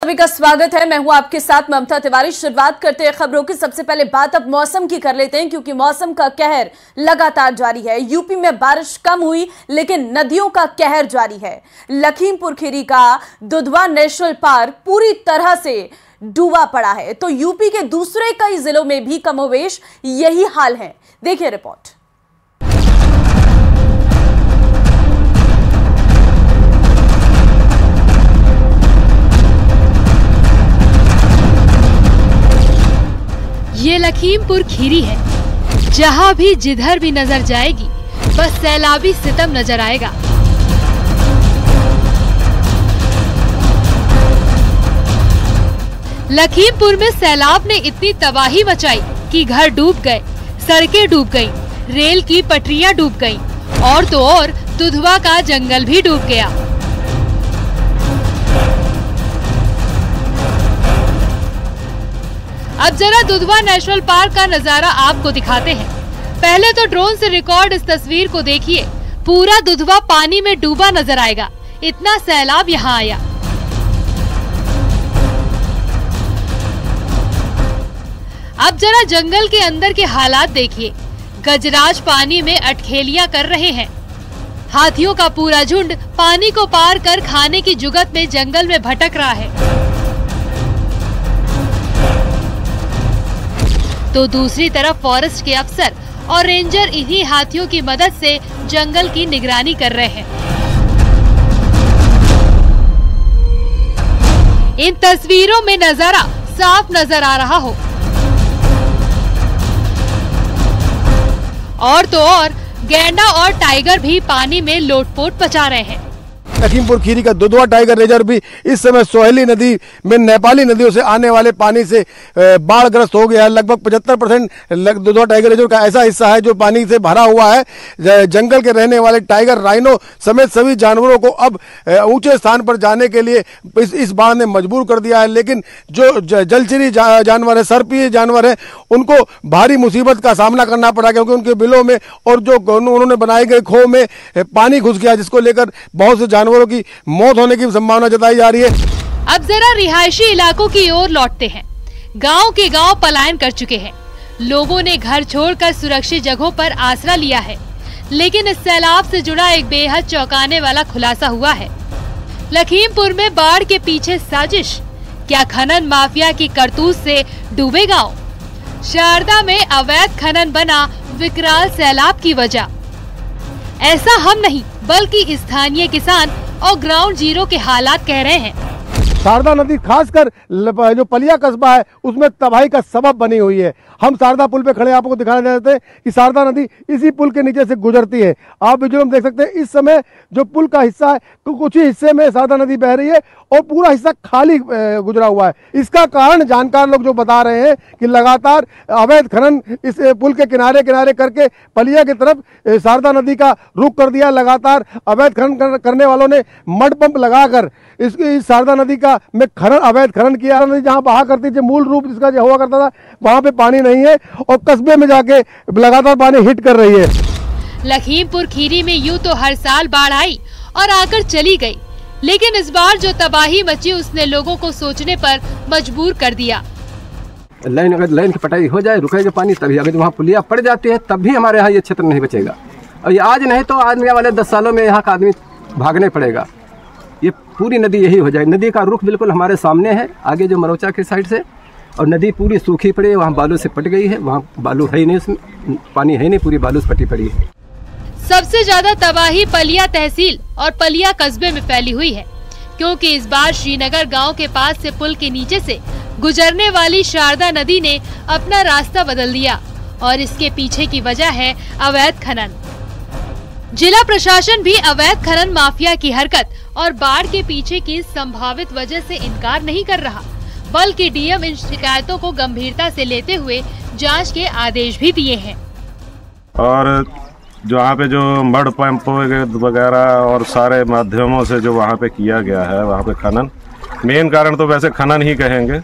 सभी का स्वागत है। मैं हूं आपके साथ ममता तिवारी। शुरुआत करते हैं खबरों की। सबसे पहले बात अब मौसम की कर लेते हैं, क्योंकि मौसम का कहर लगातार जारी है। यूपी में बारिश कम हुई, लेकिन नदियों का कहर जारी है। लखीमपुर खीरी का दुधवा नेशनल पार्क पूरी तरह से डूबा पड़ा है, तो यूपी के दूसरे कई जिलों में भी कमोवेश यही हाल है। देखिए रिपोर्ट। ये लखीमपुर खीरी है, जहाँ भी जिधर भी नजर जाएगी बस सैलाबी सितम नजर आएगा। लखीमपुर में सैलाब ने इतनी तबाही मचाई कि घर डूब गए, सड़कें डूब गईं, रेल की पटरियां डूब गईं, और तो और दुधवा का जंगल भी डूब गया। अब जरा दुधवा नेशनल पार्क का नजारा आपको दिखाते हैं। पहले तो ड्रोन से रिकॉर्ड इस तस्वीर को देखिए। पूरा दुधवा पानी में डूबा नजर आएगा, इतना सैलाब यहाँ आया। अब जरा जंगल के अंदर के हालात देखिए। गजराज पानी में अटखेलियां कर रहे हैं। हाथियों का पूरा झुंड पानी को पार कर खाने की जुगत में जंगल में भटक रहा है। तो दूसरी तरफ फॉरेस्ट के अफसर और रेंजर इन्हीं हाथियों की मदद से जंगल की निगरानी कर रहे हैं। इन तस्वीरों में नजारा साफ नजर आ रहा हो। और तो और गैंडा और टाइगर भी पानी में लोटपोट मचा रहे हैं। लखीमपुर खीरी का दुधवा टाइगर रिजर्व भी इस समय सोहेली नदी में नेपाली नदियों से आने वाले पानी से बाढ़ग्रस्त हो गया है। लगभग 75% दुधवा टाइगर रिजर्व का ऐसा हिस्सा है जो पानी से भरा हुआ है। जंगल के रहने वाले टाइगर, राइनो समेत सभी जानवरों को अब ऊंचे स्थान पर जाने के लिए इस बाढ़ ने मजबूर कर दिया है। लेकिन जो जलचरी जानवर है, सर्पीय जानवर है, उनको भारी मुसीबत का सामना करना पड़ा, क्योंकि उनके बिलों में और जो उन्होंने बनाए गए खो में पानी घुस गया, जिसको लेकर बहुत से जानवरों की मौत होने की संभावना जताई जा रही है। अब जरा रिहायशी इलाकों की ओर लौटते हैं। गांव के गांव पलायन कर चुके हैं। लोगों ने घर छोड़कर सुरक्षित जगहों पर आसरा लिया है। लेकिन इस सैलाब से जुड़ा एक बेहद चौंकाने वाला खुलासा हुआ है। लखीमपुर में बाढ़ के पीछे साजिश, क्या खनन माफिया की करतूत से डूबे गाँव? शारदा में अवैध खनन बना विकराल सैलाब की वजह। ऐसा हम नहीं, बल्कि स्थानीय किसान और ग्राउंड जीरो के हालात कह रहे हैं। शारदा नदी खासकर जो पलिया कस्बा है उसमें तबाही का सबब बनी हुई है। हम शारदा पुल पे खड़े आपको दिखाने देते हैं कि शारदा नदी इसी पुल के नीचे से गुजरती है। आप विजुअल में देख सकते हैं, इस समय जो पुल का हिस्सा है कुछ ही हिस्से में शारदा नदी बह रही है और पूरा हिस्सा खाली गुजरा हुआ है। इसका कारण जानकार लोग जो बता रहे हैं कि लगातार अवैध खनन इस पुल के किनारे किनारे करके पलिया की तरफ शारदा नदी का रुख कर दिया। लगातार अवैध खनन करने वालों ने मड पंप लगाकर इस शारदा नदी का में अवैध खनन किया। नदी जहाँ बहा करती थी, मूल रूप जिसका हुआ करता था, वहाँ पे पानी नहीं है और कस्बे में जाके लगातार पानी हिट कर रही है। लखीमपुर खीरी में यूं तो हर साल बाढ़ आई और आकर चली गई, लेकिन इस बार जो तबाही मची उसने लोगों को सोचने पर मजबूर कर दिया। अगर लाइन की पटाई हो जाए, रुकेगा पानी, तभी अगर वहाँ पुलिया पड़ जाती है तब भी हमारे यहाँ ये क्षेत्र नहीं बचेगा। और ये आज नहीं तो आदमी वाले 10 सालों में यहाँ का आदमी भागने पड़ेगा। ये पूरी नदी यही हो जाए। नदी का रुख बिल्कुल हमारे सामने है, आगे जो मरोचा के साइड से, और नदी पूरी सूखी पड़ी है। वहाँ बालू से पट गई है, वहाँ बालू है ही नहीं, उसमें पानी है नहीं, पूरी बालू से पटी पड़ी है। सबसे ज्यादा तबाही पलिया तहसील और पलिया कस्बे में फैली हुई है, क्योंकि इस बार श्रीनगर गांव के पास से पुल के नीचे से गुजरने वाली शारदा नदी ने अपना रास्ता बदल दिया, और इसके पीछे की वजह है अवैध खनन। जिला प्रशासन भी अवैध खनन माफिया की हरकत और बाढ़ के पीछे की संभावित वजह से इनकार नहीं कर रहा, बल्कि डीएम इन शिकायतों को गंभीरता से लेते हुए जांच के आदेश भी दिए हैं। और जो वहाँ पे जो मड पंप वगैरह और सारे माध्यमों से जो वहाँ पे किया गया है, वहाँ पे खनन, मेन कारण तो वैसे खनन ही कहेंगे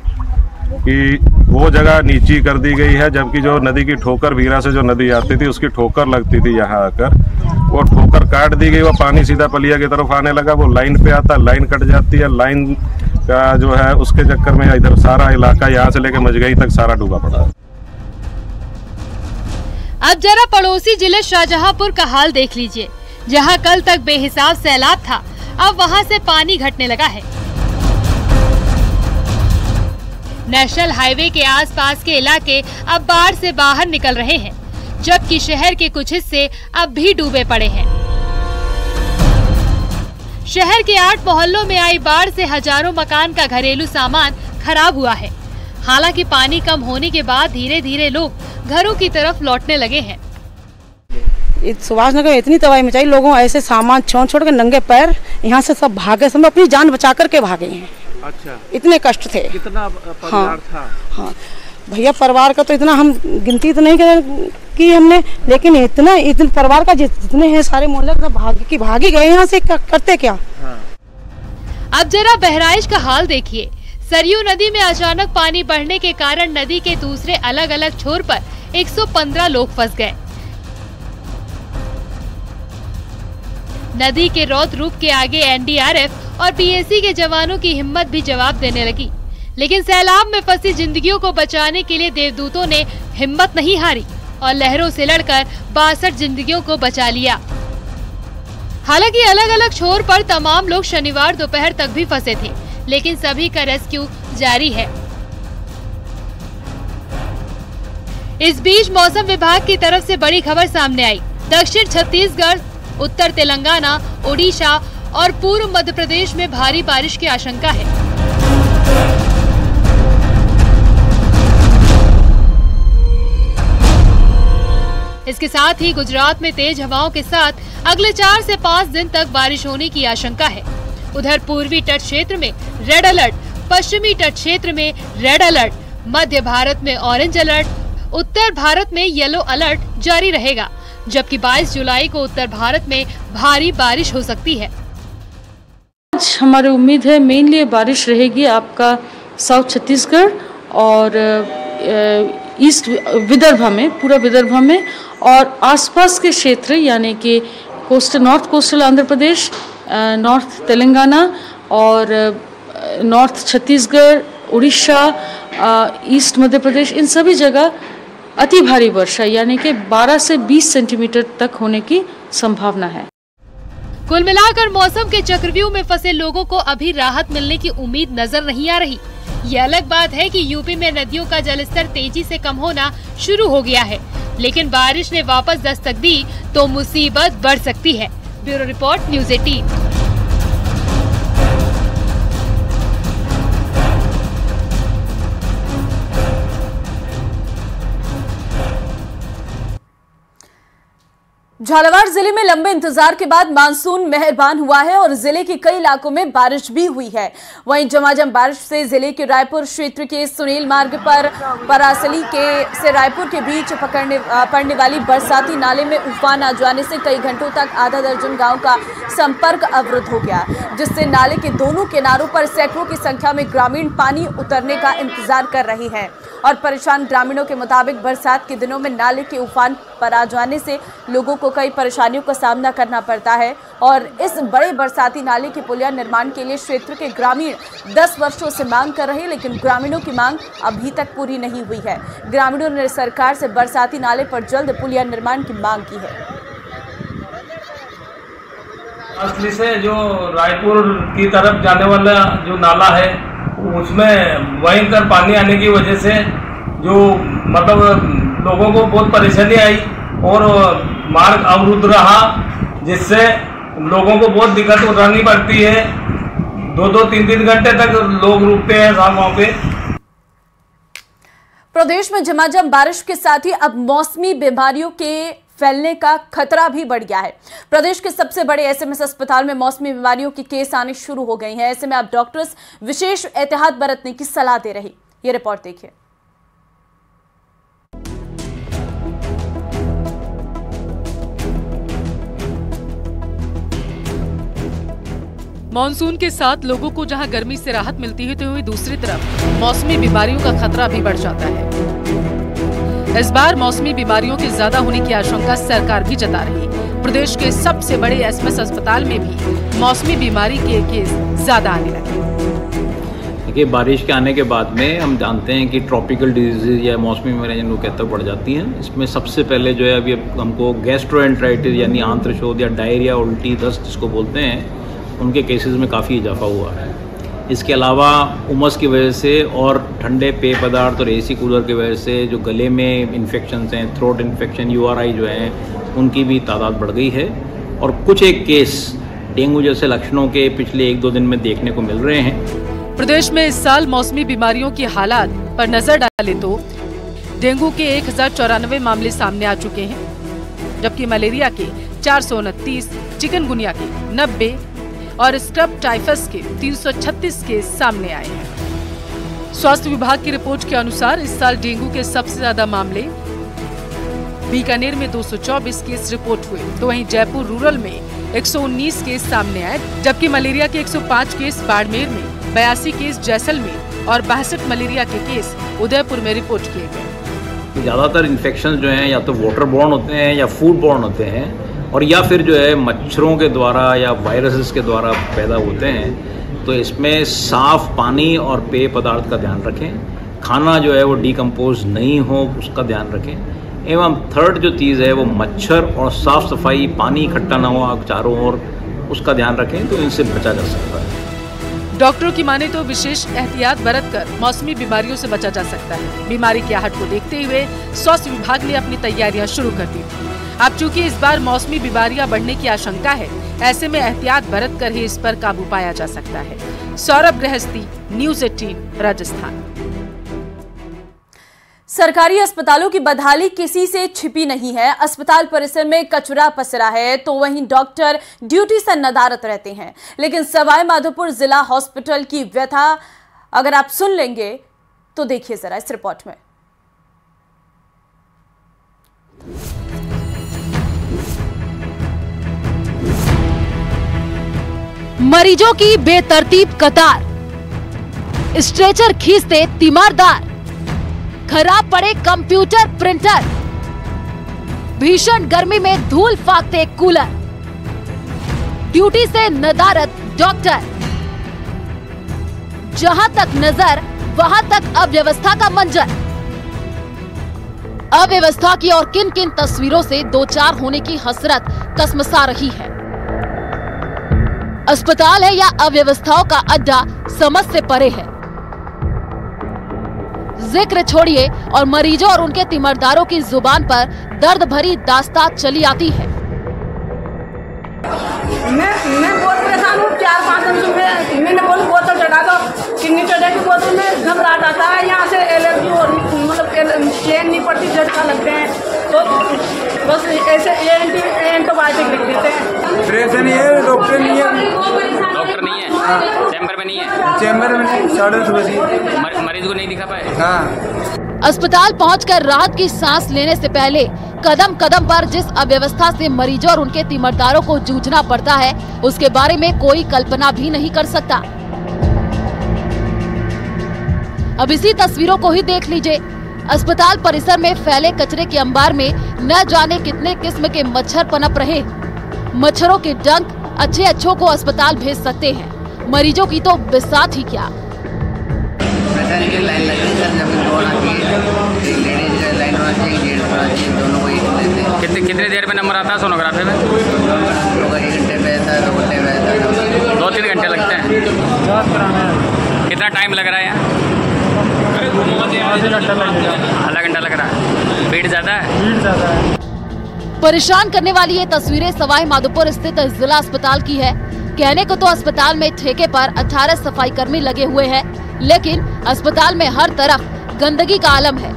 कि वो जगह नीची कर दी गई है, जबकि जो नदी की ठोकर भीरा से जो नदी आती थी उसकी ठोकर लगती थी यहाँ आकर, वो ठोकर काट दी गई। वो पानी सीधा पलिया की तरफ आने लगा, वो लाइन पे आता, लाइन कट जाती है, लाइन का जो है उसके चक्कर में इधर सारा इलाका यहाँ से लेके मझगई तक सारा डूबा पड़ा है। अब जरा पड़ोसी जिले शाहजहांपुर का हाल देख लीजिए, जहां कल तक बेहिसाब सैलाब था, अब वहां से पानी घटने लगा है। नेशनल हाईवे के आसपास के इलाके अब बाढ़ से बाहर निकल रहे हैं, जबकि शहर के कुछ हिस्से अब भी डूबे पड़े हैं। शहर के 8 मोहल्लों में आई बाढ़ से हजारों मकान का घरेलू सामान खराब हुआ है। हालांकि पानी कम होने के बाद धीरे धीरे लोग घरों की तरफ लौटने लगे हैं। सुभाष नगर में इतनी तबाही मचाई, लोगों ऐसे सामान छोड़ के नंगे पैर यहाँ से सब भागे, सब अपनी जान बचा करके भागे हैं। अच्छा, इतने कष्ट थे। कितना परिवार था? हाँ भैया, परिवार का तो इतना हम गिनती तो नहीं की हमने, लेकिन इतना परिवार का जितने हैं सारे मोहल्ले सब भागी गए यहाँ से, करते क्या। हाँ। अब जरा बहराइच का हाल देखिए। सरयू नदी में अचानक पानी बढ़ने के कारण नदी के दूसरे अलग अलग छोर पर 115 लोग फंस गए। नदी के रौद्र रूप के आगे एनडीआरएफ और पीएसी के जवानों की हिम्मत भी जवाब देने लगी, लेकिन सैलाब में फंसी जिंदगियों को बचाने के लिए देवदूतों ने हिम्मत नहीं हारी और लहरों से लड़कर 62 जिंदगियों को बचा लिया। हालांकि अलग अलग छोर पर तमाम लोग शनिवार दोपहर तक भी फंसे थे, लेकिन सभी का रेस्क्यू जारी है। इस बीच मौसम विभाग की तरफ से बड़ी खबर सामने आई। दक्षिण छत्तीसगढ़, उत्तर तेलंगाना, ओडिशा और पूर्व मध्य प्रदेश में भारी बारिश की आशंका है। इसके साथ ही गुजरात में तेज हवाओं के साथ अगले 4 से 5 दिन तक बारिश होने की आशंका है। उधर पूर्वी तट क्षेत्र में रेड अलर्ट, पश्चिमी तट क्षेत्र में रेड अलर्ट, मध्य भारत में ऑरेंज अलर्ट, उत्तर भारत में येलो अलर्ट जारी रहेगा, जबकि 22 जुलाई को उत्तर भारत में भारी बारिश हो सकती है। आज हमारी उम्मीद है मेनली बारिश रहेगी आपका साउथ छत्तीसगढ़ और ईस्ट विदर्भ में, पूरा विदर्भ में और आसपास के क्षेत्र यानी कि north coastal Andhra Pradesh, north Telangana और नॉर्थ छत्तीसगढ़, उड़ीसा, ईस्ट मध्य प्रदेश, इन सभी जगह अति भारी वर्षा यानी कि 12 से 20 सेंटीमीटर तक होने की संभावना है। कुल मिलाकर मौसम के चक्रव्यूह में फंसे लोगों को अभी राहत मिलने की उम्मीद नजर नहीं आ रही। ये अलग बात है कि यूपी में नदियों का जलस्तर तेजी से कम होना शुरू हो गया है, लेकिन बारिश ने वापस दस्तक दी तो मुसीबत बढ़ सकती है। Bureau report, news 18। झालावाड़ जिले में लंबे इंतजार के बाद मानसून मेहरबान हुआ है और जिले के कई इलाकों में बारिश भी हुई है। वहीं झमाझम बारिश से जिले के रायपुर क्षेत्र के सुनील मार्ग पर परासली से रायपुर के बीच पड़ने वाली बरसाती नाले में उफान आ जाने से कई घंटों तक आधा दर्जन गांव का संपर्क अवरुद्ध हो गया, जिससे नाले के दोनों किनारों पर सैकड़ों की संख्या में ग्रामीण पानी उतरने का इंतजार कर रहे हैं। और परेशान ग्रामीणों के मुताबिक बरसात के दिनों में नाले के उफान पर आ जाने से लोगों को कई परेशानियों का सामना करना पड़ता है और इस बड़े बरसाती नाले के पुलिया निर्माण के लिए क्षेत्र के ग्रामीण 10 वर्षों से मांग कर रहे हैं, लेकिन ग्रामीणों की मांग अभी तक पूरी नहीं हुई है। ग्रामीणों ने सरकार से बरसाती नाले पर जल्द पुलिया निर्माण की मांग की है। असली से जो रायपुर की तरफ जाने वाला जो नाला है उसमें भयंकर पानी आने की वजह से जो मतलब लोगों को बहुत परेशानी आई और मार्ग अवरुद्ध रहा, जिससे लोगों को बहुत दिक्कत उठानी पड़ती है। 2-3 घंटे तक लोग रुकते हैं वहाँ पे। प्रदेश में झमाझम बारिश के साथ ही अब मौसमी बीमारियों के फैलने का खतरा भी बढ़ गया है। प्रदेश के सबसे बड़े एसएमएस अस्पताल में मौसमी बीमारियों के केस आने शुरू हो गए हैं। ऐसे में अब डॉक्टर्स विशेष एहतियात बरतने की सलाह दे रहे। ये रिपोर्ट देखिए। मॉनसून के साथ लोगों को जहां गर्मी से राहत मिलती है तो वहीं दूसरी तरफ मौसमी बीमारियों का खतरा भी बढ़ जाता है। इस बार मौसमी बीमारियों के ज्यादा होने की आशंका सरकार भी जता रही है। प्रदेश के सबसे बड़े एसएमएस अस्पताल में भी मौसमी बीमारी के केस ज्यादा आने लगे। देखिए, बारिश के आने के बाद में हम जानते हैं कि ट्रॉपिकल डिजीज़ या मौसमी बीमारियाँ जिनको कहते हैं बढ़ जाती हैं। इसमें सबसे पहले जो है अभी हमको गैस्ट्रोएंटराइटिस यानी आंत्रशोथ या डायरिया, उल्टी, दस्त जिसको बोलते हैं, उनके केसेस में काफ़ी इजाफा हुआ है। इसके अलावा उमस की वजह से और ठंडे पेय पदार्थ और एसी कूलर की वजह से जो गले में इन्फेक्शंस हैं, थ्रोट इन्फेक्शन, URI जो हैं, उनकी भी तादाद बढ़ गई है। और कुछ एक केस डेंगू जैसे लक्षणों के पिछले 1-2 दिन में देखने को मिल रहे हैं। प्रदेश में इस साल मौसमी बीमारियों की हालात पर नजर डालें तो डेंगू के 1094 मामले सामने आ चुके हैं, जबकि मलेरिया के 429, चिकनगुनिया के 90 और स्क्रब टाइफस के 336 केस सामने आए हैं। स्वास्थ्य विभाग की रिपोर्ट के अनुसार इस साल डेंगू के सबसे ज्यादा मामले बीकानेर में 224 केस रिपोर्ट हुए, तो वहीं जयपुर रूरल में 119 केस सामने आए, जबकि मलेरिया के 105 केस बाड़मेर में, 82 केस जैसलमेर और 62 मलेरिया के केस उदयपुर में रिपोर्ट किए गए। ज़्यादातर इन्फेक्शन जो हैं या तो वाटर बॉर्न होते हैं या फूड बॉर्न होते हैं, और या फिर जो है मच्छरों के द्वारा या वायरसेस के द्वारा पैदा होते हैं। तो इसमें साफ पानी और पेय पदार्थ का ध्यान रखें, खाना जो है वो डिकम्पोज नहीं हो उसका ध्यान रखें, एवं थर्ड जो चीज़ है वो मच्छर और साफ़ सफाई, पानी इकट्ठा ना हो चारों ओर, उसका ध्यान रखें, तो इनसे बचा जा सकता है। डॉक्टरों की माने तो विशेष एहतियात बरतकर मौसमी बीमारियों से बचा जा सकता है। बीमारी की आहट को देखते हुए स्वास्थ्य विभाग ने अपनी तैयारियां शुरू कर दी थी। अब चूंकि इस बार मौसमी बीमारियां बढ़ने की आशंका है, ऐसे में एहतियात बरतकर ही इस पर काबू पाया जा सकता है। सौरभ गृहस्थी, न्यूज़ 18, राजस्थान। सरकारी अस्पतालों की बदहाली किसी से छिपी नहीं है। अस्पताल परिसर में कचरा पसरा है तो वहीं डॉक्टर ड्यूटी से नदारत रहते हैं, लेकिन सवाई माधोपुर जिला हॉस्पिटल की व्यथा अगर आप सुन लेंगे तो देखिए जरा इस रिपोर्ट में। मरीजों की बेतरतीब कतार, स्ट्रेचर खींचते तीमारदार, खराब पड़े कंप्यूटर प्रिंटर, भीषण गर्मी में धूल फाकते कूलर, ड्यूटी से नदारत डॉक्टर, जहां तक नजर वहां तक अव्यवस्था का मंजर। अव्यवस्था की और किन किन तस्वीरों से दो चार होने की हसरत कसमसा रही है। अस्पताल है या अव्यवस्थाओं का अड्डा, समझ से परे है। जिक्र छोड़िए और मरीजों और उनके तीमारदारों की जुबान पर दर्द भरी दास्तान चली आती है। मैं बहुत परेशान हूँ। 4-5 दिन से मैंने बोली बोतल चढ़ा दो, किन्नी चढ़े की बोतल में घबराहट आता है, यहाँ से एलर्जी हो, मतलब चैन नहीं पड़ती, झटका लगते हैं, तो बस ऐसे एंटीबायोटिक लिख देते हैं। प्रेशर नहीं है, डॉक्टर नहीं है, चैम्बर में नहीं है, चैम्बर में नहीं, 10:30 बजे मरीज को नहीं दिखा पाए। हाँ। अस्पताल पहुंचकर राहत की सांस लेने से पहले कदम कदम पर जिस अव्यवस्था से मरीजों और उनके तीमारदारों को जूझना पड़ता है, उसके बारे में कोई कल्पना भी नहीं कर सकता। अब इसी तस्वीरों को ही देख लीजिए। अस्पताल परिसर में फैले कचरे के अंबार में न जाने कितने किस्म के मच्छर पनप रहे। मच्छरों के डंक अच्छों को अस्पताल भेज सकते हैं, मरीजों की तो बिसात ही क्या। कितने देर में नंबर आता है सोनोग्राफी में? 1 घंटे पे आता है, 2 घंटे पे आता है, 2-3 घंटे लगते हैं। कितना टाइम लग रहा है यहाँ? आधा घंटा लग रहा है। भीड़ ज़्यादा है। परेशान करने वाली ये तस्वीरें सवाई माधोपुर स्थित जिला अस्पताल की है। कहने को तो अस्पताल में ठेके पर 18 सफाई कर्मी लगे हुए हैं, लेकिन अस्पताल में हर तरफ गंदगी का आलम है।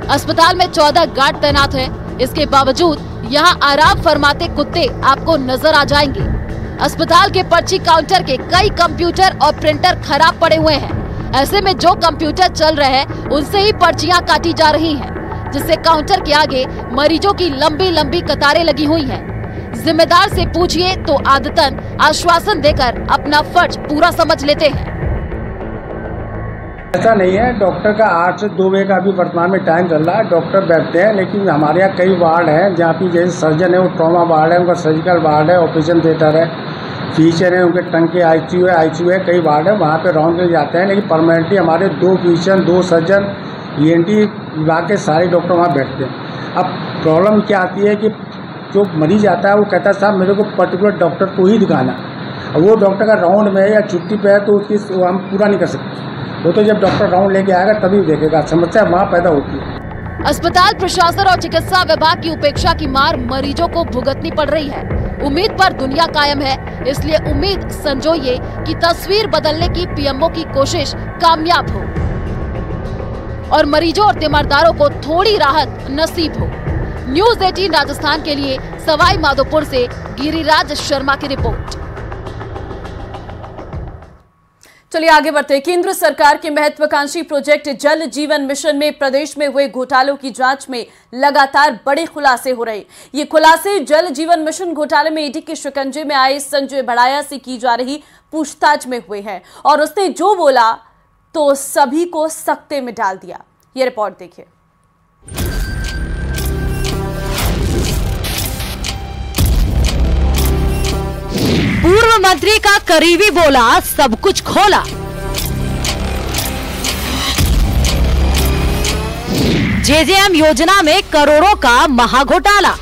अस्पताल में 14 गार्ड तैनात है। इसके बावजूद यहाँ आराम फरमाते कुत्ते आपको नजर आ जाएंगे। अस्पताल के पर्ची काउंटर के कई कंप्यूटर और प्रिंटर खराब पड़े हुए हैं। ऐसे में जो कंप्यूटर चल रहे हैं उनसे ही पर्चियां काटी जा रही हैं, जिससे काउंटर के आगे मरीजों की लंबी लंबी कतारें लगी हुई हैं। जिम्मेदार से पूछिए तो आदतन आश्वासन देकर अपना फर्ज पूरा समझ लेते हैं। ऐसा नहीं है, डॉक्टर का 8 से 2 बजे का अभी वर्तमान में टाइम चल रहा है। डॉक्टर बैठते हैं, लेकिन हमारे यहाँ कई वार्ड हैं जहाँ पे जैसे सर्जन है वो ट्रॉमा वार्ड है, उनका सर्जिकल वार्ड है, ऑपरेशन थिएटर है, फीचर हैं, उनके टंके आईसीयू है, कई वार्ड है, वहाँ पे राउंड में जाते हैं। लेकिन परमानेंटली हमारे 2 फिजिशियन, 2 सर्जन, ENT विभाग के सारे डॉक्टर वहाँ बैठते हैं। अब प्रॉब्लम क्या आती है कि जो मरीज आता है वो कहता है साहब मेरे को पर्टिकुलर डॉक्टर को ही दिखाना। अब वो डॉक्टर का राउंड में या छुट्टी पे है तो उसकी हम पूरा नहीं कर सकते। वो तो जब डॉक्टर राउंड लेके आएगा तभी देखेगा। समस्या वहाँ पैदा होती है। अस्पताल प्रशासन और चिकित्सा विभाग की उपेक्षा की मार मरीजों को भुगतनी पड़ रही है। उम्मीद पर दुनिया कायम है, इसलिए उम्मीद संजोइए कि तस्वीर बदलने की पीएमओ की कोशिश कामयाब हो और मरीजों और तीमारदारों को थोड़ी राहत नसीब हो। न्यूज़ 18 राजस्थान के लिए सवाई माधोपुर से गिरिराज शर्मा की रिपोर्ट। चलिए आगे बढ़ते हैं। केंद्र सरकार के महत्वाकांक्षी प्रोजेक्ट जल जीवन मिशन में प्रदेश में हुए घोटालों की जांच में लगातार बड़े खुलासे हो रहे। ये खुलासे जल जीवन मिशन घोटाले में ईडी के शिकंजे में आए संजय बड़ाया से की जा रही पूछताछ में हुए हैं और उसने जो बोला तो सभी को सकते में डाल दिया। ये रिपोर्ट देखिए। पूर्व मंत्री का करीबी बोला सब कुछ खोला। JJM योजना में करोड़ों का महाघोटाला।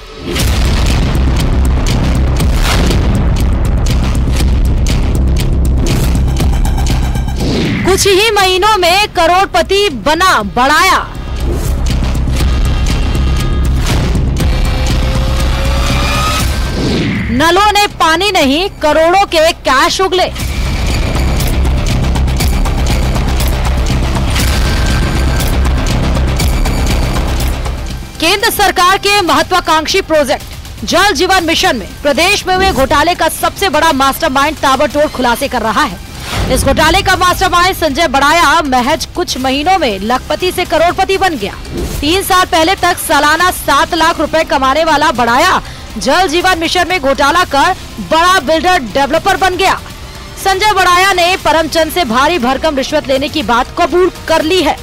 कुछ ही महीनों में करोड़पति बना बड़ाया। नलों ने पानी नहीं, करोड़ों के कैश उगले। केंद्र सरकार के महत्वाकांक्षी प्रोजेक्ट जल जीवन मिशन में प्रदेश में हुए घोटाले का सबसे बड़ा मास्टरमाइंड ताबड़तोड़ खुलासे कर रहा है। इस घोटाले का मास्टरमाइंड संजय बड़ाया महज कुछ महीनों में लखपति से करोड़पति बन गया। 3 साल पहले तक सालाना 7 लाख रुपए कमाने वाला बड़ाया जल जीवन मिशन में घोटाला कर बड़ा बिल्डर डेवलपर बन गया। संजय बड़ाया ने परमचंद से भारी भरकम रिश्वत लेने की बात कबूल कर ली है।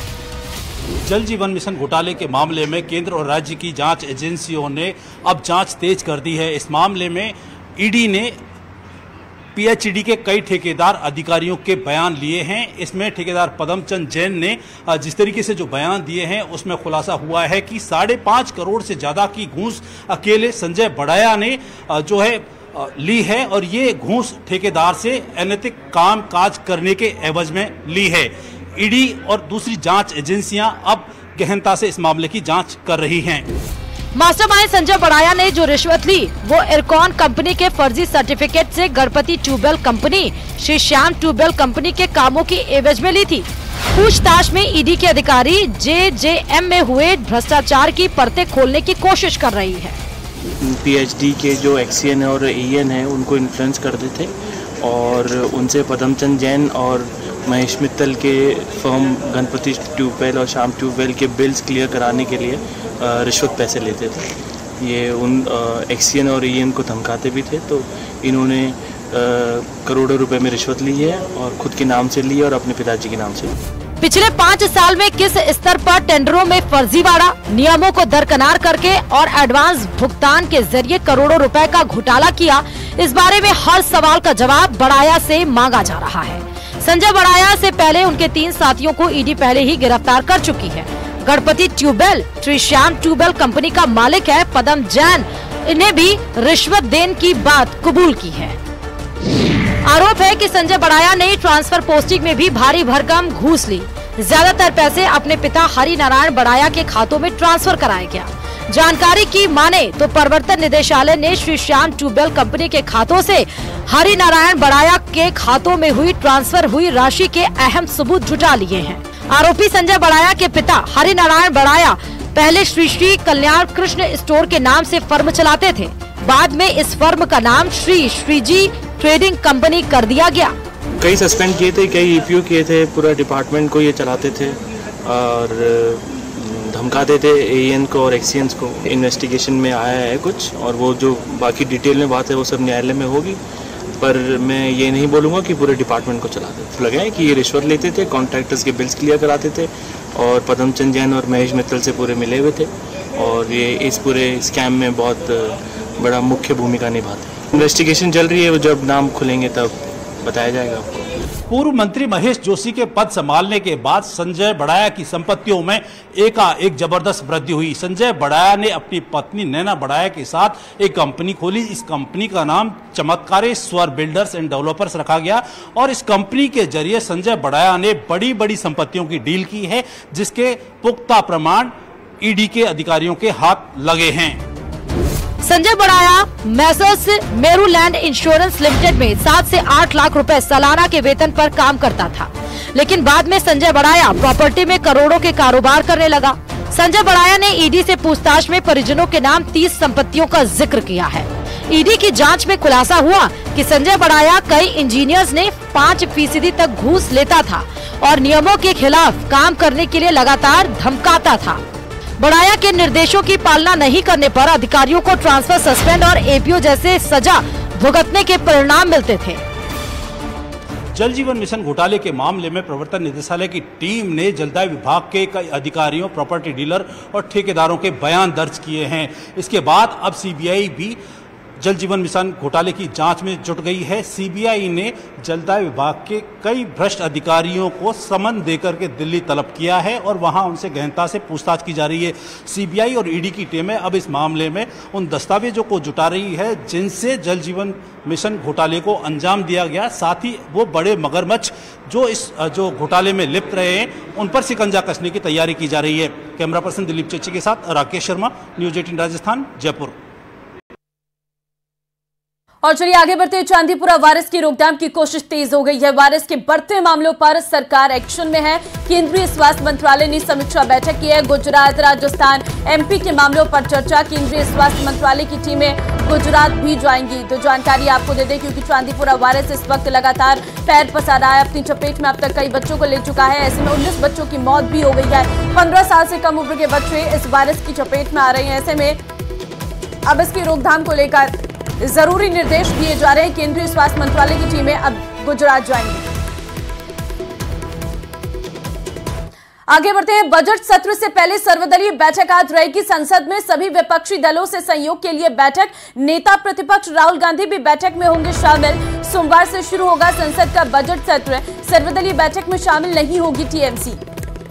जल जीवन मिशन घोटाले के मामले में केंद्र और राज्य की जांच एजेंसियों ने अब जांच तेज कर दी है। इस मामले में ईडी ने PHED के कई ठेकेदार अधिकारियों के बयान लिए हैं। इसमें ठेकेदार पदमचंद जैन ने जिस तरीके से जो बयान दिए हैं उसमें खुलासा हुआ है कि 5.5 करोड़ से ज्यादा की घूस अकेले संजय बड़ाया ने जो है ली है और ये घूस ठेकेदार से अनैतिक काम काज करने के एवज में ली है। ईडी और दूसरी जांच एजेंसियां अब गहनता से इस मामले की जांच कर रही हैं। मास्टरमाइंड संजय बड़ाया ने जो रिश्वत ली वो इरकॉन कंपनी के फर्जी सर्टिफिकेट से Ganpati tubewell company, Shri Shyam tubewell company के कामों की एवज में ली थी। पूछताछ में ईडी के अधिकारी JJM में हुए भ्रष्टाचार की परतें खोलने की कोशिश कर रही है। PHD के जो XCN और EN है उनको इन्फ्लुएंस करते थे और उनसे पदमचंद जैन और महेश मित्तल के फर्म गणपति ट्यूबवेल और श्याम ट्यूबवेल के बिल्स क्लियर कराने के लिए रिश्वत पैसे लेते थे। ये उन XCN और EN को धमकाते भी थे। तो इन्होंने करोड़ों रुपए में रिश्वत ली है और खुद के नाम से ली और अपने पिताजी के नाम से। पिछले 5 साल में किस स्तर पर टेंडरों में फर्जीवाड़ा, नियमों को दरकिनार करके और एडवांस भुगतान के जरिए करोड़ों रुपए का घोटाला किया, इस बारे में हर सवाल का जवाब बड़ाया से मांगा जा रहा है। संजय बड़ाया से पहले उनके 3 साथियों को ईडी पहले ही गिरफ्तार कर चुकी है। Ganpati tubewell Shri Shyam tubewell company का मालिक है पदम जैन, इन्हें भी रिश्वत देने की बात कबूल की है। आरोप है कि संजय बड़ाया ने ट्रांसफर पोस्टिंग में भी भारी भरकम घूस ली। ज्यादातर पैसे अपने पिता हरि नारायण बड़ाया के खातों में ट्रांसफर कराया गया। जानकारी की माने तो प्रवर्तन निदेशालय ने श्री श्याम ट्यूबवेल कंपनी के खातों से हरि नारायण बड़ाया के खातों में हुई ट्रांसफर हुई राशि के अहम सबूत जुटा लिए हैं। आरोपी संजय बड़ाया के पिता हरि नारायण बड़ाया पहले श्री श्री कल्याण कृष्ण स्टोर के नाम से फर्म चलाते थे। बाद में इस फर्म का नाम श्री श्रीजी ट्रेडिंग कंपनी कर दिया गया। कई सस्पेंड किए थे, कई EPO किए थे, पूरा डिपार्टमेंट को ये चलाते थे और धमकाते थे AN को और XCN को। इन्वेस्टिगेशन में आया है कुछ और वो जो बाकी डिटेल में बात है वो सब न्यायालय में होगी, पर मैं ये नहीं बोलूँगा कि पूरे डिपार्टमेंट को चलाते थे। लगा है कि ये रिश्वत लेते थे, कॉन्ट्रैक्टर्स के बिल्स क्लियर कराते थे और पदमचंद जैन और महेश मित्तल से पूरे मिले हुए थे और ये इस पूरे स्कैम में बहुत बड़ा मुख्य भूमिका निभाते हैं। इन्वेस्टिगेशन चल रही है, जब नाम खुलेंगे तब बताया जाएगा आपको। पूर्व मंत्री महेश जोशी के पद संभालने के बाद संजय बड़ाया की संपत्तियों में एकाएक जबरदस्त वृद्धि हुई। संजय बड़ाया ने अपनी पत्नी नैना बड़ाया के साथ एक कंपनी खोली। इस कंपनी का नाम चमत्कारेश्वर बिल्डर्स एंड डेवलपर्स रखा गया और इस कंपनी के जरिए संजय बड़ाया ने बड़ी बड़ी संपत्तियों की डील की है, जिसके पुख्ता प्रमाण ईडी के अधिकारियों के हाथ लगे हैं। संजय बड़ाया मैसर्स मेरूलैंड इंश्योरेंस लिमिटेड में 7 से 8 लाख रुपए सालाना के वेतन पर काम करता था, लेकिन बाद में संजय बड़ाया प्रॉपर्टी में करोड़ों के कारोबार करने लगा। संजय बड़ाया ने ईडी से पूछताछ में परिजनों के नाम 30 संपत्तियों का जिक्र किया है। ईडी की जांच में खुलासा हुआ कि संजय बड़ाया कई इंजीनियर्स ने 5% तक घूस लेता था और नियमों के खिलाफ काम करने के लिए लगातार धमकाता था। बड़ाया के निर्देशों की पालना नहीं करने पर अधिकारियों को ट्रांसफर, सस्पेंड और एपीओ जैसे सजा भुगतने के परिणाम मिलते थे। जल जीवन मिशन घोटाले के मामले में प्रवर्तन निदेशालय की टीम ने जलदाय विभाग के कई अधिकारियों, प्रॉपर्टी डीलर और ठेकेदारों के बयान दर्ज किए हैं। इसके बाद अब सीबीआई भी जल जीवन मिशन घोटाले की जांच में जुट गई है। सीबीआई ने जलदाय विभाग के कई भ्रष्ट अधिकारियों को समन देकर के दिल्ली तलब किया है और वहां उनसे गहनता से पूछताछ की जा रही है। सीबीआई और ईडी की टीमें अब इस मामले में उन दस्तावेजों को जुटा रही है जिनसे जल जीवन मिशन घोटाले को अंजाम दिया गया। साथ ही वो बड़े मगरमच्छ जो घोटाले में लिप्त रहे हैं उन पर शिकंजा कसने की तैयारी की जा रही है। कैमरा पर्सन दिलीप चेची के साथ राकेश शर्मा, न्यूज 18 राजस्थान, जयपुर। और चलिए आगे बढ़ते हैं। चांदीपुरा वायरस की रोकथाम की कोशिश तेज हो गई है। वायरस के बढ़ते मामलों पर सरकार एक्शन में है। केंद्रीय स्वास्थ्य मंत्रालय ने समीक्षा बैठक की है। गुजरात, राजस्थान, एमपी के मामलों पर चर्चा। केंद्रीय स्वास्थ्य मंत्रालय की टीमें गुजरात भी जाएंगी। तो जानकारी आपको दे दें, क्योंकि चांदीपुरा वायरस इस वक्त लगातार पैर पसार रहा है। अपनी चपेट में अब तक कई बच्चों को ले चुका है। ऐसे में 19 बच्चों की मौत भी हो गई है। 15 साल से कम उम्र के बच्चे इस वायरस की चपेट में आ रहे हैं। ऐसे में अब इसकी रोकथाम को लेकर जरूरी निर्देश दिए जा रहे हैं। केंद्रीय स्वास्थ्य मंत्रालय की टीमें अब गुजरात जाएंगी। आगे बढ़ते हैं। बजट सत्र से पहले सर्वदलीय बैठक आज रहेगी। संसद में सभी विपक्षी दलों से सहयोग के लिए बैठक। नेता प्रतिपक्ष राहुल गांधी भी बैठक में होंगे शामिल। सोमवार से शुरू होगा संसद का बजट सत्र। सर्वदलीय बैठक में शामिल नहीं होगी टीएमसी।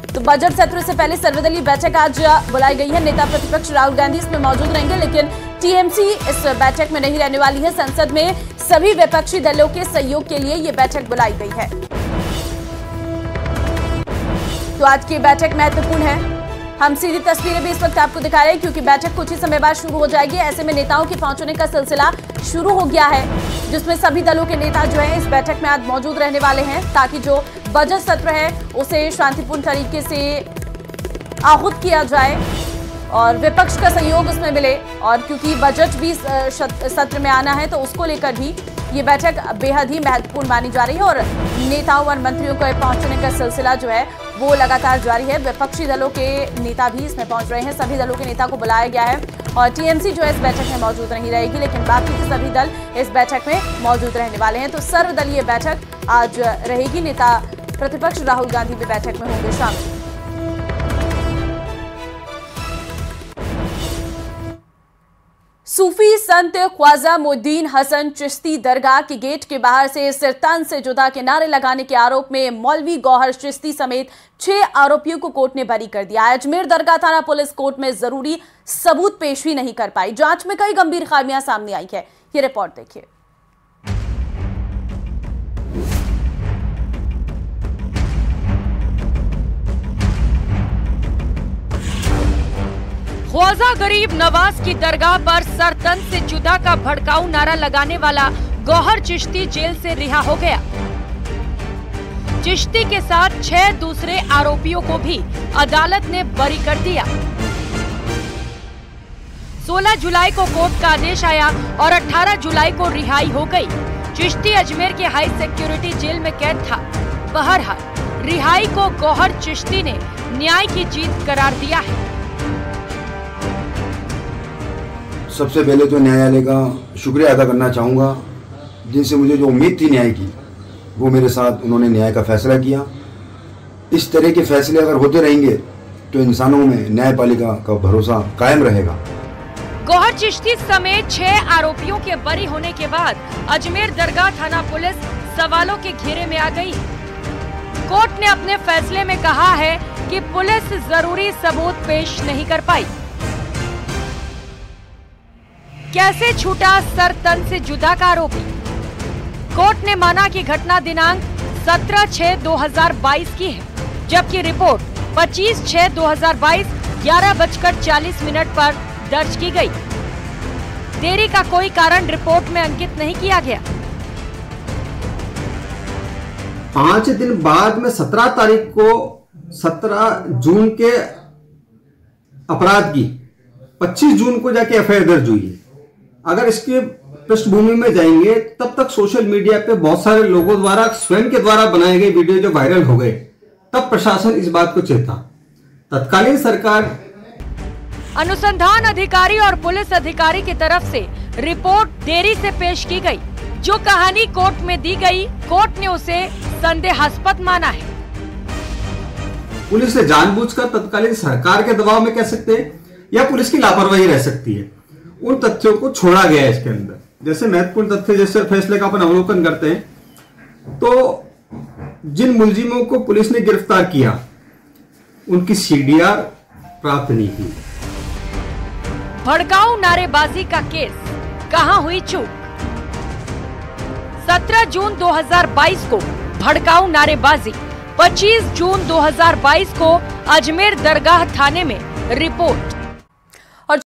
तो बजट सत्र से पहले सर्वदलीय बैठक आज बुलाई गई है। नेता प्रतिपक्ष राहुल गांधी इसमें मौजूद रहेंगे, लेकिन टीएमसी इस बैठक में नहीं रहने वाली है। संसद में सभी विपक्षी दलों के सहयोग के लिए ये बैठक बुलाई गई है। तो आज की बैठक महत्वपूर्ण है। हम सीधी तस्वीरें भी इस वक्त आपको दिखा रहे हैं, क्योंकि बैठक कुछ ही समय बाद शुरू हो जाएगी। ऐसे में नेताओं के पहुंचने का सिलसिला शुरू हो गया है, जिसमें सभी दलों के नेता जो है इस बैठक में आज मौजूद रहने वाले हैं, ताकि जो बजट सत्र है उसे शांतिपूर्ण तरीके से आहूत किया जाए और विपक्ष का सहयोग उसमें मिले। और क्योंकि बजट भी सत्र में आना है, तो उसको लेकर भी ये बैठक बेहद ही महत्वपूर्ण मानी जा रही है। और नेताओं और मंत्रियों को पहुंचने का सिलसिला जो है वो लगातार जारी है। विपक्षी दलों के नेता भी इसमें पहुंच रहे हैं। सभी दलों के नेता को बुलाया गया है और टीएमसी जो है इस बैठक में मौजूद नहीं रहेगी, लेकिन बाकी के सभी दल इस बैठक में मौजूद रहने वाले हैं। तो सर्वदलीय बैठक आज रहेगी। नेता प्रतिपक्ष राहुल गांधी भी बैठक में होंगे शामिल। सूफी संत ख्वाजा मोइनुद्दीन हसन चिश्ती दरगाह के गेट के बाहर से सिरतान से जुदा के नारे लगाने के आरोप में मौलवी गौहर चिश्ती समेत 6 आरोपियों को कोर्ट ने बरी कर दिया है। अजमेर दरगाह थाना पुलिस कोर्ट में जरूरी सबूत पेश ही नहीं कर पाई। जांच में कई गंभीर खामियां सामने आई है। ये रिपोर्ट देखिए। ख्वाजा गरीब नवाज की दरगाह पर सरतन से जुदा का भड़काऊ नारा लगाने वाला गौहर चिश्ती जेल से रिहा हो गया। चिश्ती के साथ 6 दूसरे आरोपियों को भी अदालत ने बरी कर दिया। 16 जुलाई को कोर्ट का आदेश आया और 18 जुलाई को रिहाई हो गई। चिश्ती अजमेर के हाई सिक्योरिटी जेल में कैद था। बहरहाल रिहाई को गौहर चिश्ती ने न्याय की जीत करार दिया है। सबसे पहले तो न्यायालय का शुक्रिया अदा करना चाहूँगा, जिनसे मुझे जो उम्मीद थी न्याय की, वो मेरे साथ उन्होंने न्याय का फैसला किया। इस तरह के फैसले अगर होते रहेंगे तो इंसानों में न्यायपालिका का भरोसा कायम रहेगा। गौहर चिश्ती समेत 6 आरोपियों के बरी होने के बाद अजमेर दरगाह थाना पुलिस सवालों के घेरे में आ गई। कोर्ट ने अपने फैसले में कहा है कि पुलिस जरूरी सबूत पेश नहीं कर पाई। कैसे छूटा सर तन से जुदा का आरोपी? कोर्ट ने माना कि घटना दिनांक 17/6/2022 की है, जबकि रिपोर्ट 25/6/2022 11:40 पर दर्ज की गई। देरी का कोई कारण रिपोर्ट में अंकित नहीं किया गया। 5 दिन बाद में 17 तारीख को 17 जून के अपराध की 25 जून को जाके एफआईआर दर्ज हुई है। अगर इसके पृष्ठभूमि में जाएंगे तब तक सोशल मीडिया पे बहुत सारे लोगों द्वारा स्वयं के द्वारा बनाए गए वीडियो जो वायरल हो गए, तब प्रशासन इस बात को चेता। तत्कालीन सरकार, अनुसंधान अधिकारी और पुलिस अधिकारी की तरफ से रिपोर्ट देरी से पेश की गई। जो कहानी कोर्ट में दी गई, कोर्ट ने उसे संदेहास्पद माना है। पुलिस ने जानबूझकर तत्कालीन सरकार के दबाव में कह सकते हैं या पुलिस की लापरवाही रह सकती है, उन तथ्यों को छोड़ा गया है इसके अंदर। जैसे महत्वपूर्ण तथ्य, जैसे फैसले का अपन अवलोकन करते हैं तो जिन मुलजिमों को पुलिस ने गिरफ्तार किया उनकी सीडीआर प्राप्त नहीं की। भड़काऊ नारेबाजी का केस, कहां हुई चूक? 17 जून 2022 को भड़काऊ नारेबाजी, 25 जून 2022 को अजमेर दरगाह थाने में रिपोर्ट।